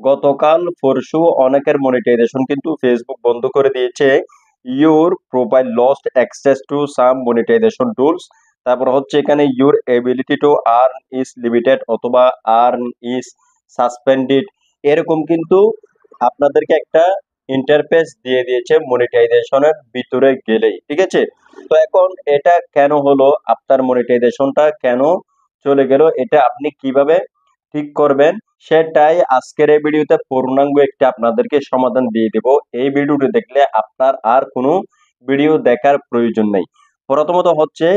গতকাল পরশু অনেকের মনিটাইজেশন কিন্তু ফেসবুক বন্ধ করে দিয়েছে। Your profile lost access to some monetization tools. তারপর হচ্ছে এখানে your ability to earn is limited অথবা আর্ন ইজ সাসপেন্ডেড, এরকম কিন্তু আপনাদেরকে একটা ইন্টারফেস দিয়ে দিয়েছে মনিটাইজেশনের ভিতরে গেলেই, ঠিক আছে। তো এখন এটা কেন হলো, আপনার মনিটাইজেশনটা কেন চলে গেল, এটা আপনি কিভাবে ঠিক করবেন, সেটাই আজকের এই ভিডিওতে পূর্ণাঙ্গ একটি আপনাদেরকে সমাধান দিয়ে দেব। এই ভিডিওটি দেখলে আপনার আর কোনো ভিডিও দেখার প্রয়োজন নেই। প্রথমত হচ্ছে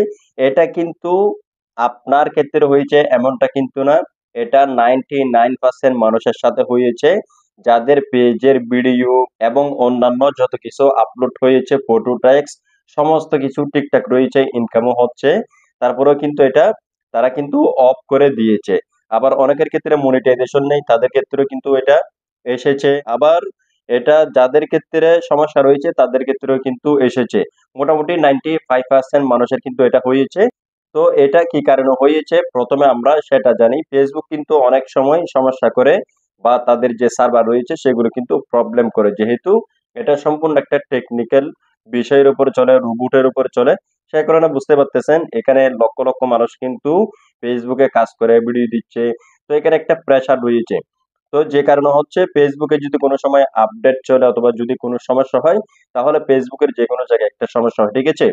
এটা কিন্তু আপনার ক্ষেত্রে হয়েছে এমনটা কিন্তু না, এটা 99% মানুষের সাথে হয়েছে, যাদের পেজের ভিডিও এবং অন্যান্য যত কিছু আপলোড হয়েছে, ফটো টেক্সট সমস্ত কিছু ঠিকঠাক রয়েছে, ইনকামও হচ্ছে, তারপরেও কিন্তু এটা তারা কিন্তু অফ করে দিয়েছে। আবার অনেকের ক্ষেত্রে মনিটাইজেশন নেই, তাদের ক্ষেত্রেও কিন্তু এটা এসেছে। আবার এটা যাদের ক্ষেত্রে সমস্যা রয়েছে তাদের ক্ষেত্রেও কিন্তু এসেছে। মোটামুটি 95% মানুষের কিন্তু এটা হয়েছে। তো এটা কি কারণে হয়েছে প্রথমে আমরা সেটা জানি। ফেসবুক কিন্তু অনেক সময় সমস্যা করে বা তাদের যে সার্ভার রয়েছে সেগুলো কিন্তু প্রবলেম করে, যেহেতু এটা সম্পূর্ণ একটা টেকনিক্যাল বিষয়ের উপর চলে, রোবটের উপর চলে। সে কারণে বুঝতে পারতেছেন এখানে লক্ষ লক্ষ মানুষ কিন্তু ফেসবুকে কাজ করে, ভিডিও দিচ্ছে। তো এখানে একটা প্রেসার রয়েছে। তো যে কারণে হচ্ছে ফেসবুকে যদি কোনো সময় আপডেট চলে অথবা যদি কোনো সমস্যা হয়, তাহলে ফেসবুকের যে কোনো জায়গায় একটা সমস্যা হয়, ঠিক আছে।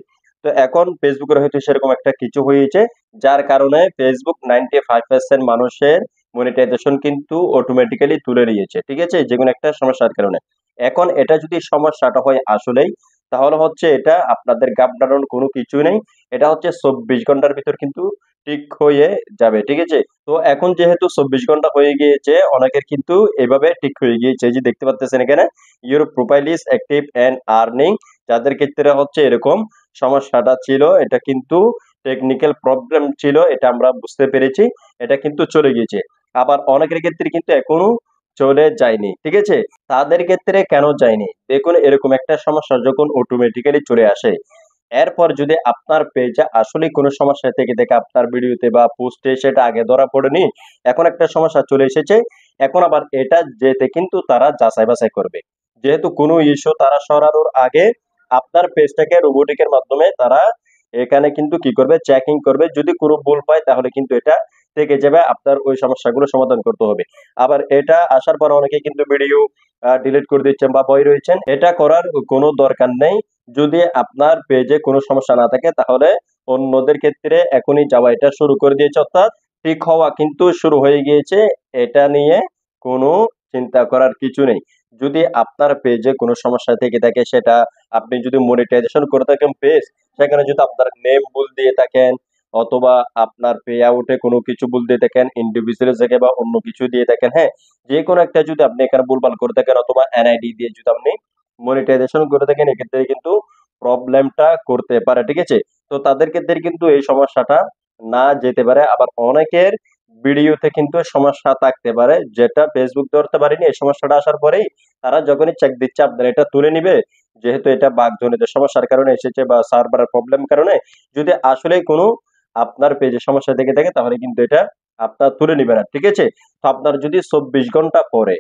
তো এখন ফেসবুকের হয়তো সেরকম একটা কিছু হয়েছে, যার কারণে ফেসবুক 95% মানুষের মনিটাইজেশন কিন্তু অটোমেটিক্যালি তুলে নিয়েছে, ঠিক আছে, যে কোনো একটা সমস্যার কারণে। এখন এটা যদি সমস্যাটা হয় আসলেই, তাহলে হচ্ছে এটা আপনাদের ঘাবড়ানোর কোনো কিছু নেই। এটা হচ্ছে 24 ঘন্টার ভিতর কিন্তু ঠিক হয়ে যাবে, ঠিক আছে। তো এখন যেহেতু 24 ঘন্টা হয়ে গিয়েছে, অনেকের কিন্তু এভাবে ঠিক হয়ে গিয়েছে। এই যে দেখতে পাচ্ছেন এখানে, your profile is active and earning. যাদের ক্ষেত্রে হচ্ছে এরকম সমস্যাটা ছিল, এটা কিন্তু টেকনিক্যাল প্রবলেম ছিল, এটা আমরা বুঝতে পেরেছি, এটা কিন্তু চলে গিয়েছে। আবার অনেকের ক্ষেত্রে কিন্তু এখনো চলে যায়নি, ঠিক আছে। তাদের ক্ষেত্রে কেন যায়নি, দেখুন এরকম একটা সমস্যা যখন অটোমেটিক্যালি চলে আসে, এরপর যদি আপনার পেজে আসলে কোনো সমস্যা থেকে থাকে, আপনার ভিডিওতে বা পোস্টে সেটা আগে ধরা পড়েনি, এখন একটা সমস্যা চলে এসেছে, এখন আবার এটা যেতে কিন্তু তারা যাচাই বাছাই করবে। যেহেতু কোনো ইস্যু তারা সরানোর আগে আপনার পেজটাকে রোবোটিকের মাধ্যমে তারা এখানে কিন্তু কি করবে, চেকিং করবে। যদি কোনো ভুল পায় তাহলে কিন্তু এটা থেকে যাবে, আপনার ওই সমস্যাগুলো সমাধান করতে হবে। আবার এটা আসার পর অনেকে কিন্তু ভিডিও ডিলিট করে দিচ্ছেন বা বই রয়েছেন, এটা করার কোনো দরকার নেই। যদি আপনার পেজে কোনো সমস্যা না থাকে তাহলে অন্যদের ক্ষেত্রে এখনই যাওয়া এটা শুরু করে দিয়েছে, অর্থাৎ ঠিক হওয়া কিন্তু শুরু হয়ে গিয়েছে। এটা নিয়ে কোনো চিন্তা করার কিছু নেই। যদি আপনার পেজে কোনো সমস্যা থেকে থাকে, সেটা আপনি যদি মনিটাইজেশন করে থাকেন পেজ, সেখানে যদি আপনার নেম ভুল দিয়ে থাকেন অথবা আপনার পে আউটে কোনো কিছু ভুল দিয়ে থাকেন, ইন্ডিভিজুয়াল জায়গায় বা অন্য কিছু দিয়ে থাকেন, হ্যাঁ, যে কোনো একটা যদি আপনি এখানে ভুলভাল করে থাকেন অথবা এনআইডি দিয়ে যদি আপনি মনিটাইজেশন করে থাকেন, এক্ষেত্রে কিন্তু প্রবলেমটা করতে পারে, ঠিক আছে। তো তাদের ক্ষেত্রে কিন্তু এই সমস্যাটা না যেতে পারে। আবার অনেকের ভিডিওতে কিন্তু সমস্যা থাকতে পারে, যেটা ফেসবুক ধরতে পারেনি। এই সমস্যাটা আসার পরেই তারা যখনই চেক দিচ্ছে আপনার এটা তুলে নিবে, যেহেতু এটা বাগজনিত সমস্যার কারণে এসেছে বা সার্ভারের প্রবলেম কারণে। যদি আসলে কোনো আপনার পেজে সমস্যা থেকে থাকে তাহলে কিন্তু এটা আপনার তুলে নিবে না, ঠিক আছে। তো আপনার যদি 24 ঘন্টা পরে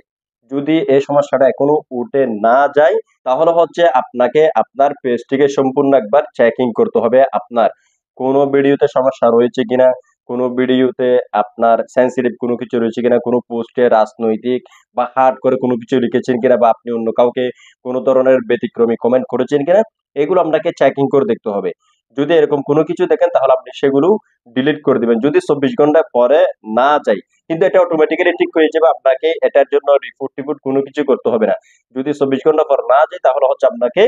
যদি এই সমস্যাটা এখনো উঠে না যায়, তাহলে হচ্ছে আপনাকে আপনার পেজটিকে সম্পূর্ণ একবার চেকিং করতে হবে। আপনার কোনো ভিডিওতে সমস্যা রয়েছে কিনা, কোনো ভিডিওতে আপনার সেন্সিটিভ কোনো কিছু রয়েছে কিনা, কোনো পোস্টে রাজনৈতিক বা হার্ড করে কোনো কিছু লিখেছেন কিনা, বা আপনি অন্য কাউকে কোনো ধরনের ব্যতিক্রমী কমেন্ট করেছেন কিনা, এগুলো আপনাকে চেকিং করে দেখতে হবে। যদি এরকম কোনো কিছু দেখেন তাহলে আপনি সেগুলো ডিলিট করে দিবেন। যদি 24 ঘন্টা পরে না যায়, কিন্তু এটা অটোমেটিক্যালি ঠিক হয়ে যাবে, আপনাকে এটার জন্য রিপোর্ট টিপোর্ট কোনো কিছু করতে হবে না। যদি 24 ঘন্টা পর না যায় তাহলে হচ্ছে আপনাকে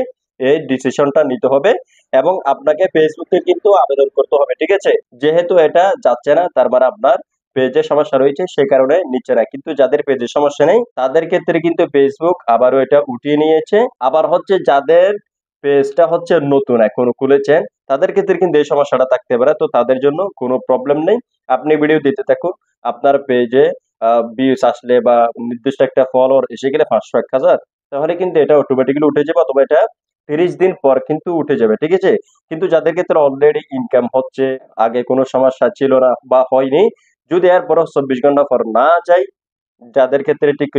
এই ডিসিশনটা নিতে হবে এবং আপনাকে ফেসবুকে কিন্তু আবেদন করতে হবে, ঠিক আছে। যেহেতু এটা যাচ্ছে না, তার মানে আপনার পেজে সমস্যা রয়েছে, সে কারণে নিচ্ছে না। কিন্তু যাদের পেজে সমস্যা নেই তাদের ক্ষেত্রে কিন্তু ফেসবুক আবারও এটা উঠিয়ে নিয়েছে। আবার হচ্ছে যাদের পেজটা হচ্ছে নতুন এখন খুলেছেন, তাদের ক্ষেত্রে কিন্তু এই সমস্যাটা থাকতে পারে। তো তাদের জন্য কোনো প্রবলেম নেই, আপনি ভিডিও দিতে থাকুন। আপনার পেজে ভিউজ আসলে বা নির্দিষ্ট একটা ফলোয়ার এসে গেলে 500 1000, তাহলে কিন্তু এটা অটোমেটিক্যালি উঠে যাবে, অথবা এটা 30 দিন পর কিন্তু উঠে যাবে, ঠিক আছে। কিন্তু যাদের ক্ষেত্রে অলরেডি ইনকাম হচ্ছে, আগে কোনো সমস্যা ছিল না বা হয়নি, যদি এরপর 24 ঘন্টা পর না যায়, যাদের ক্ষেত্রে ঠিক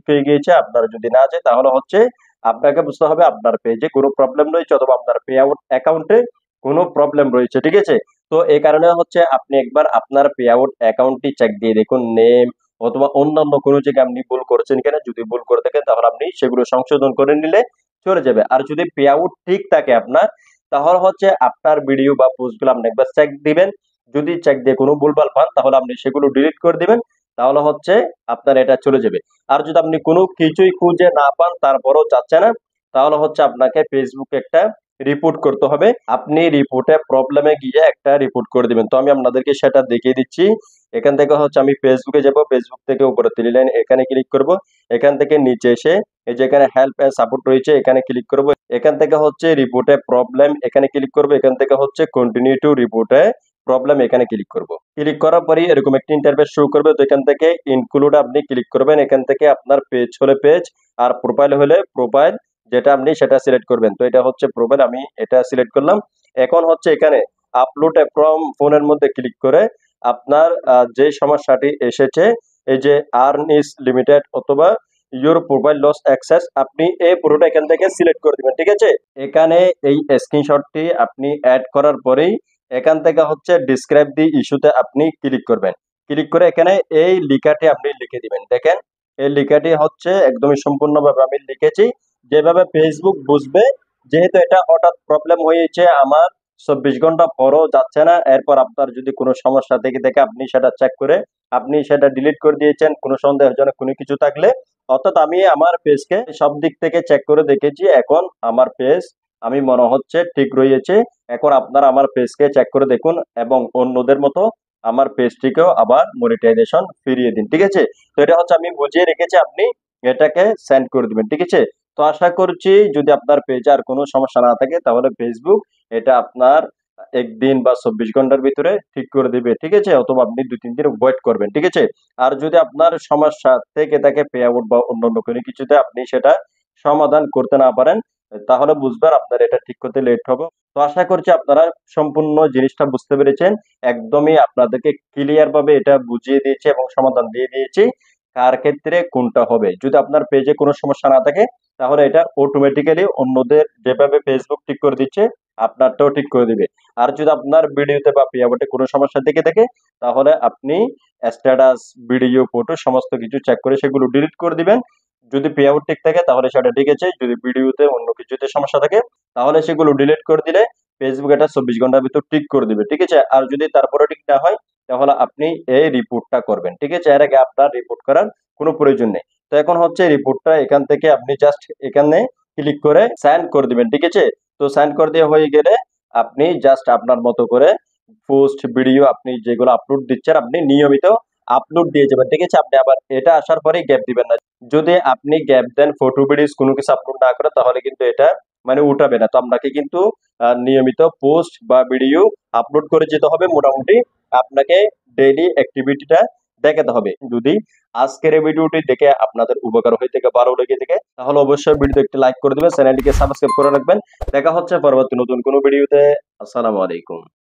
হয়ে গিয়েছে। আপনার যদি না যায় তাহলে হচ্ছে আপনাকে বুঝতে হবে আপনার পেজে কোনো প্রবলেম রয়েছে অথবা আপনার পে আউট অ্যাকাউন্টে কোনো প্রবলেম রয়েছে, ঠিক আছে? তো এই কারণে হচ্ছে আপনি একবার আপনার পে আউট অ্যাকাউন্টটি চেক দিয়ে দেখুন, নেম অথবা অন্যান্য কোনো জায়গায় আপনি ভুল করছেন কিনা। যদি ভুল করে থাকেন তাহলে আপনি সেগুলো সংশোধন করে নিলে চলে যাবে। আর যদি পে আউট ঠিক থাকে আপনার, তাহলে হচ্ছে আপনার ভিডিও বা পোস্টগুলো আপনি একবার চেক দিবেন। যদি চেক দিয়ে কোনো ভুলভাল পান তাহলে আপনি সেগুলো ডিলিট করে দিবেন। তাহলে হচ্ছে আপনার এটা চলে যাবে। আর যদি আপনি কোনো কিছুই খুঁজে না পান তারপরেও যাচ্ছে না, তাহলে হচ্ছে আপনাকে ফেসবুকে একটা রিপোর্ট করতে হবে। আপনি রিপোর্টে প্রবলেমে গিয়ে একটা রিপোর্ট করে দিবেন। তো আমি আপনাদেরকে সেটা দেখিয়ে দিচ্ছি। এখান থেকে হচ্ছে আমি ফেসবুকে যাব, ফেসবুক থেকে উপরে থ্রি লাইন এখানে ক্লিক করব। এখান থেকে নিচে এসে এই যে এখানে হেল্প এন্ড সাপোর্ট রয়েছে এখানে ক্লিক করব। এখান থেকে হচ্ছে রিপোর্টে প্রবলেম এখানে ক্লিক করব। এখান থেকে হচ্ছে কন্টিনিউ টু রিপোর্টে প্রবলেম এখানে ক্লিক করব। ক্লিক করার পরে এরকম একটি ইন্টারফেস শো করবে। তো এখান থেকে ইনক্লুড আপনি ক্লিক করবেন। এখান থেকে আপনার পেজ হলে পেজ আর প্রোফাইল হলে প্রোফাইল, যেটা আপনি সেটা সিলেক্ট করবেন। তো এটা হচ্ছে প্রোফাইল, আমি এটা সিলেক্ট করলাম। এখন হচ্ছে এখানে আপলোড ফ্রম ফোনের মধ্যে ক্লিক করে আপনার যে সমস্যাটি এসেছে এই যে আর্ন ইজ লিমিটেড অথবা ইউর প্রোফাইল লস অ্যাক্সেস, আপনি এই পুরোটা এখান থেকে সিলেক্ট করে দিবেন, ঠিক আছে? এখানে এই স্ক্রিনশটটি আপনি অ্যাড করার পরেই এখান থেকে হচ্ছে ডিসক্রাইব দি ইস্যুতে আপনি ক্লিক করবেন। ক্লিক করে এখানে এই লেখাটি আপনি লিখে দিবেন। দেখেন এই লেখাটি হচ্ছে একদমই সম্পূর্ণভাবে আমি লিখেছি যেভাবে ফেসবুক বুঝবে। যেহেতু এটা হঠাৎ প্রবলেম হয়েছে আমার 24 ঘন্টা পরও যাচ্ছে না, এরপর আপনার যদি কোনো সমস্যা থেকে থাকে আপনি সেটা চেক করে আপনি সেটা ডিলিট করে দিয়েছেন কোনো সন্দেহজনক কোনো কিছু থাকলে। অর্থাৎ আমি আমার পেজকে সব দিক থেকে চেক করে দেখেছি, এখন আমার পেজ আমি মনে হচ্ছে ঠিক রয়েছে। এখন আপনারা আমার পেজকে চেক করে দেখুন এবং অন্যদের মতো আমার পেজটিকেও আবার মনিটাইজেশন ফিরিয়ে দিন, ঠিক আছে? তো এটা হচ্ছে আমি বুঝিয়ে রেখেছি, আপনি এটাকে সেন্ড করে দিবেন, ঠিক আছে? তো আশা করছি যদি আপনার পেজে আর কোনো সমস্যা না থাকে তাহলে ফেসবুক এটা আপনার একদিন বা 24 ঘন্টার ভিতরে ঠিক করে দিবে, ঠিক আছে? অথবা আপনি 2-3 দিন ওয়েট করবেন, ঠিক আছে? আর যদি আপনার সমস্যা থেকে থাকে পে আউট বা অন্যান্য কোনো কিছুতে আপনি সেটা সমাধান করতে না পারেন, তাহলে বুঝবেন আপনার এটা ঠিক করতে লেট হবে। তো আশা করছি আপনারা সম্পূর্ণ জিনিসটা বুঝতে পেরেছেন। একদমই আপনাদেরকে ক্লিয়ার ভাবে এটা বুঝিয়ে দিয়েছি এবং সমাধান দিয়ে দিয়েছি কার ক্ষেত্রে কোনটা হবে। যদি আপনার পেজে কোনো সমস্যা না থাকে তাহলে এটা অটোমেটিক্যালি অন্যদের যেভাবে ফেসবুক ঠিক করে দিচ্ছে আপনারটাও ঠিক করে দিবে। আর যদি আপনার ভিডিওতে বা পিয়াবটে কোনো সমস্যা থেকে থাকে তাহলে আপনি স্ট্যাটাস, ভিডিও, ফটো সমস্ত কিছু চেক করে সেগুলো ডিলিট করে দিবেন। যদি পে আউট ঠিক থাকে তাহলে সেটা ঠিক আছে। যদি ভিডিওতে অন্য কিছুতে সমস্যা থাকে তাহলে সেগুলো ডিলিট করে দিলে ফেসবুক এটা 24 ঘন্টার ভিতর ঠিক করে দিবে, ঠিক আছে? আর যদি তারপরে ঠিক না হয় তাহলে আপনি এই রিপোর্টটা করবেন, ঠিক আছে? এর আগে আপনার রিপোর্ট করার কোনো প্রয়োজন নেই। তো এখন হচ্ছে রিপোর্টটা এখান থেকে আপনি জাস্ট এখানে ক্লিক করে সেন্ড করে দিবেন, ঠিক আছে? তো সেন্ড করে দেওয়া হয়ে গেলে আপনি জাস্ট আপনার মতো করে পোস্ট, ভিডিও আপনি যেগুলো আপলোড দিচ্ছেন আপনি নিয়মিত আপলোড দিয়ে যাবেন, ঠিক আছে? আপনি আবার এটা আসার পরেই গ্যাপ দিবেন না। যদি আপনি গ্যাপ দেন, ফটো, ভিডিওস কোনো কিছু আপলোড না করে তাহলে কিন্তু এটা মানে উঠাবে না। তো আপনাকে কিন্তু নিয়মিত পোস্ট বা ভিডিও আপলোড করে যেতে হবে। মোটামুটি আপনাকে ডেইলি অ্যাক্টিভিটিটা দেখাতে হবে। যদি আজকের এই ভিডিওটি দেখে আপনাদের উপকার হয়ে থাকে, ভালো লেগে থাকে, তাহলে অবশ্যই ভিডিওতে একটি লাইক করে দিবেন, চ্যানেলটিকে সাবস্ক্রাইব করে রাখবেন। দেখা হচ্ছে পরবর্তী নতুন কোনো ভিডিওতে। আসসালামু আলাইকুম।